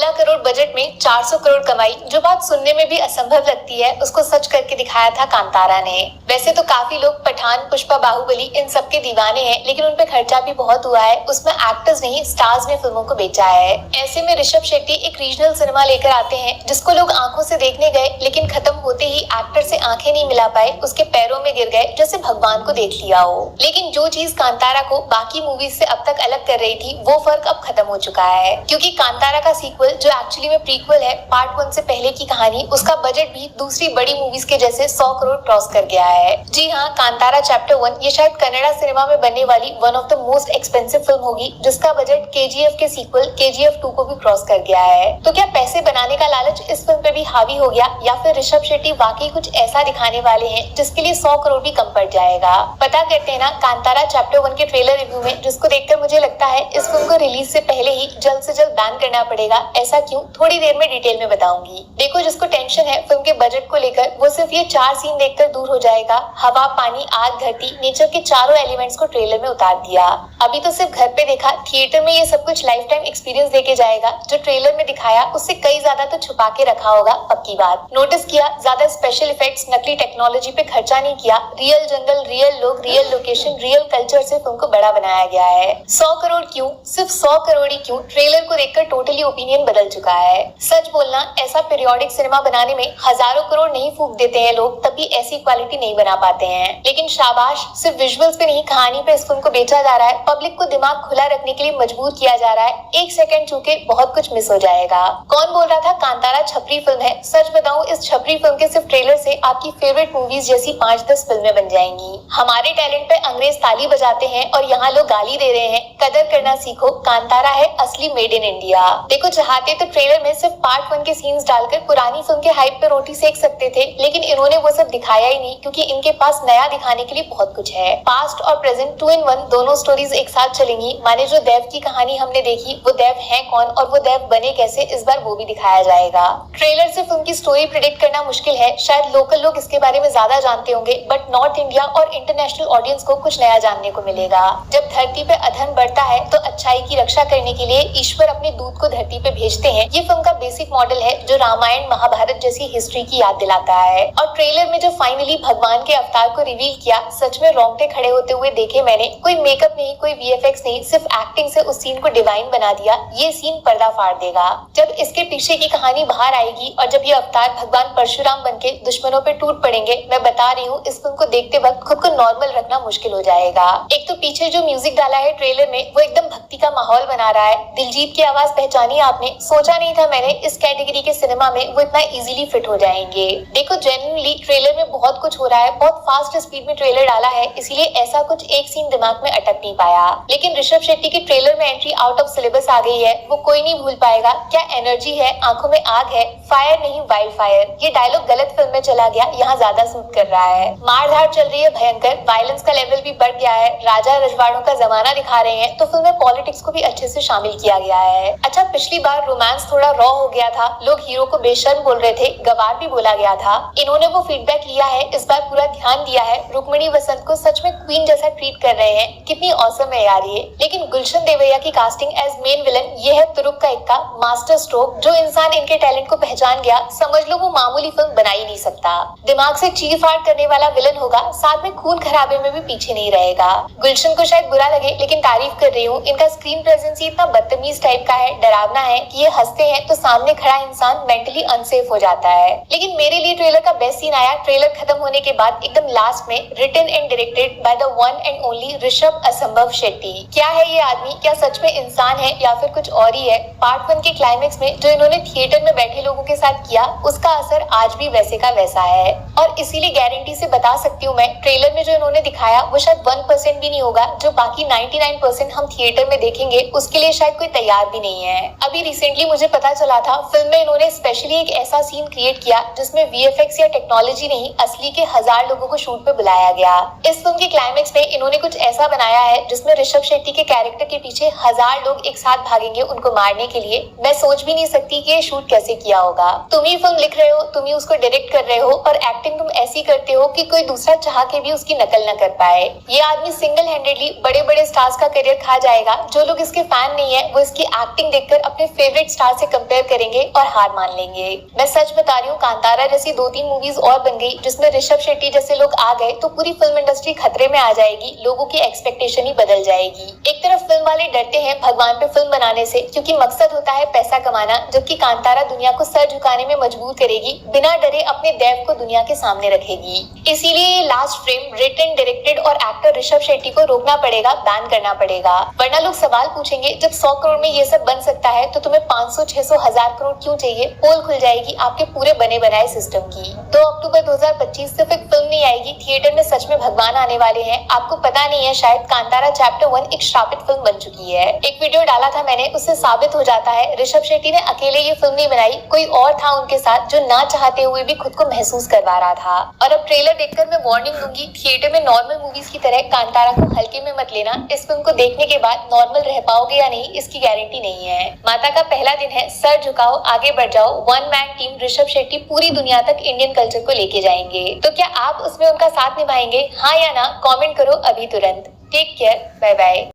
16 crore budget में 400 करोड़ कमाई, जो बात सुनने में भी असंभव लगती है, उसको सच करके दिखाया था कांतारा ने। वैसे तो काफी लोग पठान, पुष्पा, बाहुबली इन सब के दीवाने हैं, लेकिन उनपे खर्चा भी बहुत हुआ है। उसमें एक्टर्स नहीं, स्टार्स ने फिल्मों को बेचा है। ऐसे में ऋषभ शेट्टी एक रीजनल सिनेमा लेकर आते हैं, जिसको लोग आंखों से देखने गए, लेकिन खत्म होते ही एक्टर से आंखें नहीं मिला पाए, उसके पैरों में गिर गए जैसे भगवान को देख लिया हो। लेकिन जो चीज कांतारा को बाकी मूवीज से अब तक अलग कर रही थी, वो फर्क अब खत्म हो चुका है, क्योंकि कांतारा का सीक्वल, जो एक्चुअली में प्रीक्वल है, पार्ट 1 से पहले की कहानी, उसका बजट भी दूसरी बड़ी मूवीज के जैसे 100 करोड़ क्रॉस कर गया है। जी हाँ, कांतारा चैप्टर 1 ये शायद कन्नड़ा सिनेमा में बनने वाली one of the most expensive film होगी, जिसका बजट केजीएफ के सीक्वल केजीएफ 2 को भी क्रॉस कर गया है। तो क्या पैसे बनाने का लालच इस फिल्म पे भी हावी हो गया, या फिर ऋषभ शेट्टी वाकई कुछ ऐसा दिखाने वाले हैं जिसके लिए 100 करोड़ भी कम पड़ जाएगा? पता करते हैं ना कांतारा चैप्टर 1 के ट्रेलर रिव्यू में, जिसको देखकर मुझे लगता है इस फिल्म को रिलीज से पहले ही जल्द से जल्द बैन करना पड़ेगा। ऐसा क्यों, थोड़ी देर में डिटेल में बताऊंगी। देखो, जिसको टेंशन है फिल्म के बजट को लेकर, वो सिर्फ ये 4 सीन देखकर दूर हो जाएगा। हवा, पानी, आग, धरती, नेचर के चारों एलिमेंट्स को ट्रेलर में उतार दिया। अभी तो सिर्फ घर पे देखा, थिएटर में ये सब कुछ लाइफ टाइम एक्सपीरियंस देके जाएगा। जो ट्रेलर में दिखाया उससे कई ज्यादा तो छुपा के रखा होगा, पक्की बात। नोटिस किया, ज्यादा स्पेशल इफेक्ट्स, नकली टेक्नोलॉजी पे खर्चा नहीं किया। रियल जंगल, रियल लोग, रियल लोकेशन, रियल कल्चर से फिल्म को बड़ा बनाया गया है। 100 करोड़ क्यों, सिर्फ 100 करोड़ ही क्यों, ट्रेलर को देखकर टोटली ओपिनियन बदल चुका है। सच बोलना, ऐसा पीरियोडिक सिनेमा बनाने में हजारों करोड़ नहीं फूक देते हैं लोग, तब भी ऐसी क्वालिटी नहीं बना पाते हैं। लेकिन शाबाश, सिर्फ विजुअल्स पे नहीं, कहानी पे इस फिल्म को बेचा जा रहा है। पब्लिक को दिमाग खुला रखने के लिए मजबूर किया जा रहा है। एक सेकंड चूके बहुत कुछ मिस हो जाएगा। कौन बोल रहा था कांतारा छपरी फिल्म है? सच बताऊं, इस छपरी फिल्म के सिर्फ ट्रेलर से आपकी फेवरेट मूवीज जैसी 5-10 फिल्में बन जाएंगी। हमारे टैलेंट पे अंग्रेज ताली बजाते हैं और यहाँ लोग गाली दे रहे हैं। कदर करना सीखो, कांतारा है असली मेड इन इंडिया। देखो, चाहते तो ट्रेलर में सिर्फ पार्ट 1 के सीन्स डालकर पुरानी फिल्म के हाइप पे रोटी सेक सकते थे, लेकिन इन्होंने वो सब दिखाया ही नहीं, क्योंकि इनके पास नया दिखाने के लिए बहुत कुछ है। पास्ट और प्रेजेंट 2 in 1 दोनों स्टोरीज एक साथ चलेंगी। माने जो देव की कहानी हमने देखी, वो देव है कौन और वो देव बने कैसे, इस बार वो भी दिखाया जाएगा। ट्रेलर से फिल्म की स्टोरी प्रेडिक्ट करना मुश्किल है। शायद लोकल लोग इसके बारे में ज्यादा जानते होंगे, बट नॉर्थ इंडिया और इंटरनेशनल ऑडियंस को कुछ नया जानने को मिलेगा। जब धरती पे अधर्म बढ़ता है, तो अच्छाई की रक्षा करने के लिए ईश्वर अपने दूत को धरती पे भेजते हैं। ये फिल्म का बेसिक मॉडल है, जो रामायण, महाभारत जैसी हिस्ट्री की याद दिलाता है। और ट्रेलर में जो फाइनली भगवान के अवतार को रिवील किया, सच में रोंगटे खड़े होते हुए देखे मैंने। कोई मेकअप नहीं, कोई वीएफएक्स नहीं, सिर्फ एक्टिंग से उस सीन को डिवाइन बना दिया। ये सीन पर्दा फाड़ देगा। जब इसके पीछे की कहानी बाहर आएगी और जब ये अवतार भगवान परशुराम बनके दुश्मनों पे टूट पड़ेंगे, मैं बता रही हूँ, इस फिल्म को देखते वक्त खुद को नॉर्मल रखना मुश्किल हो जाएगा। एक तो पीछे जो म्यूजिक डाला है ट्रेलर में, वो एकदम भक्ति का माहौल बना रहा है। दिलजीत की आवाज पहचानी आपने? सोचा नहीं था मैंने इस कैटेगरी के सिनेमा में वो इतना इजीली फिट हो जाएंगे। देखो, जेन्युइनली ट्रेलर में बहुत कुछ हो रहा है, बहुत फास्ट स्पीड में ट्रेलर डाला है, इसलिए ऐसा कुछ एक सीन दिमाग में अटक नहीं पाया। लेकिन ऋषभ शेट्टी की ट्रेलर में एंट्री आउट ऑफ सिलेबस आ गई है, वो कोई नहीं भूल पाएगा। क्या एनर्जी है, आंखों में आग है, फायर नहीं वाइल्ड फायर। ये डायलॉग गलत फिल्म में चला गया, यहाँ ज्यादा सूट कर रहा है। मारधाड़ चल रही है भयंकर, वायलेंस का लेवल भी बढ़ गया है, राजा रजवाड़ों का जमाना दिखा रहे हैं, तो फिल्म में पॉलिटिक्स को भी अच्छे से शामिल किया गया है। अच्छा, पिछली बार रोमांस थोड़ा रॉ हो गया था, लोग हीरो को बेशर्म बोल रहे थे, गवार भी बोला गया था। इन्होंने वो फीडबैक लिया है, इस बार पूरा ध्यान दिया है, रुक्मिणी वसंत को सच में क्वीन जैसा ट्रीट कर रहे हैं। कितनी ऑसम है यार ये। लेकिन गुलशन देवैया की कास्टिंग एज मेन विलन, ये है तुरुप का इक्का, मास्टर स्ट्रोक। जो इंसान इनके टैलेंट को पहचान गया, समझ लो वो मामूली फिल्म बना ही नहीं सकता। दिमाग से चीर फाड़ करने वाला विलन होगा, साथ में खून खराबे में भी पीछे नहीं रहेगा। गुलशन को शायद बुरा लगे, लेकिन तारीफ कर रही हूँ। इनका स्क्रीन प्रेजेंस ही इतना बदतमीज टाइप का है, डरावना है कि ये हंसते हैं तो सामने खड़ा इंसान मेंटली अनसेफ हो जाता है। लेकिन मेरे लिए ट्रेलर का बेस्ट सीन आया ट्रेलर खत्म होने के बाद, एकदम लास्ट में, written and directed by the one and only Rishabh असंभव शेट्टी। क्या है ये आदमी? क्या सच में इंसान है या फिर कुछ और ही है? पार्ट 1 के क्लाइमेक्स में जो इन्होंने थिएटर में बैठे लोगों के साथ किया, उसका असर आज भी वैसे का वैसा है। और इसीलिए गारंटी से बता सकती हूँ मैं, ट्रेलर में जो इन्होंने दिखाया वो शायद 1% भी नहीं होगा। जो बाकी 99% हम थिएटर में देखेंगे, उसके लिए शायद कोई तैयार भी नहीं है। अभी रिसेंटली मुझे पता चला था, फिल्म में इन्होंने स्पेशली एक ऐसा सीन क्रिएट किया जिसमें वीएफएक्स या टेक्नोलॉजी नहीं, असली के 1000 लोगों को शूट पे बुलाया गया। इस फिल्म के क्लाइमेक्स में इन्होंने कुछ ऐसा बनाया है जिसमें ऋषभ शेट्टी के कैरेक्टर के पीछे 1000 लोग एक साथ भागेंगे उनको मारने के लिए। मैं सोच भी नहीं सकती कि ये शूट कैसे किया होगा। तुम ही फिल्म लिख रहे हो, तुम ही उसको डायरेक्ट कर रहे हो, और एक्टिंग तुम ऐसी करते हो कि कोई दूसरा चाह के भी उसकी नकल न कर पाए। ये आदमी सिंगल हैंडेडली बड़े बड़े स्टार्स का करियर खा जाएगा। जो लोग इसके फैन नहीं है, वो इसकी एक्टिंग देखकर अपने फेवरेट फेवरेट स्टार से कंपेयर करेंगे और हार मान लेंगे। मैं सच बता रही हूँ, कांतारा जैसी 2-3 मूवीज और बन गई जिसमें ऋषभ शेट्टी जैसे लोग आ गए तो पूरी फिल्म इंडस्ट्री खतरे में आ जाएगी, लोगों की एक्सपेक्टेशन ही बदल जाएगी। एक तरफ फिल्म वाले डरते हैं भगवान पे फिल्म बनाने से क्योंकि मकसद होता है पैसा कमाना, जबकि कांतारा दुनिया को सर झुकाने में मजबूर करेगी, बिना डरे अपने दैव को दुनिया के सामने रखेगी। इसीलिए ये लास्ट फ्रेम रिटन, डायरेक्टेड और एक्टर ऋषभ शेट्टी को रोकना पड़ेगा, बैन करना पड़ेगा, वरना लोग सवाल पूछेंगे जब 100 करोड़ में ये सब बन सकता है तो तुम्हें 500, 600, 1000 करोड़ क्यों चाहिए? पोल खुल जाएगी आपके पूरे बने बनाए सिस्टम की। 2 अक्टूबर 2025 सिर्फ एक फिल्म नहीं आएगी, थिएटर में सच में भगवान आने वाले हैं। आपको पता नहीं है शायद, कांतारा चैप्टर 1 एक श्रापित फिल्म बन चुकी है। एक वीडियो डाला था मैंने, उससे साबित हो जाता है ऋषभ शेट्टी ने अकेले ये फिल्म नहीं बनाई, कोई और था उनके साथ जो ना चाहते हुए भी खुद को महसूस करवा रहा था। और अब ट्रेलर देखकर मैं वार्निंग दूंगी, थिएटर में नॉर्मल मूवीज की तरह कांतारा को हल्के में मत लेना। इस फिल्म को देखने के बाद नॉर्मल रह पाओगे या नहीं इसकी गारंटी नहीं है। माता का पहला दिन है, सर झुकाओ, आगे बढ़ जाओ। One man team Rishabh Shetty पूरी दुनिया तक इंडियन कल्चर को लेके जाएंगे। तो क्या आप उसमें उनका साथ निभाएंगे, हाँ या ना? कमेंट करो अभी तुरंत। Take care, bye bye.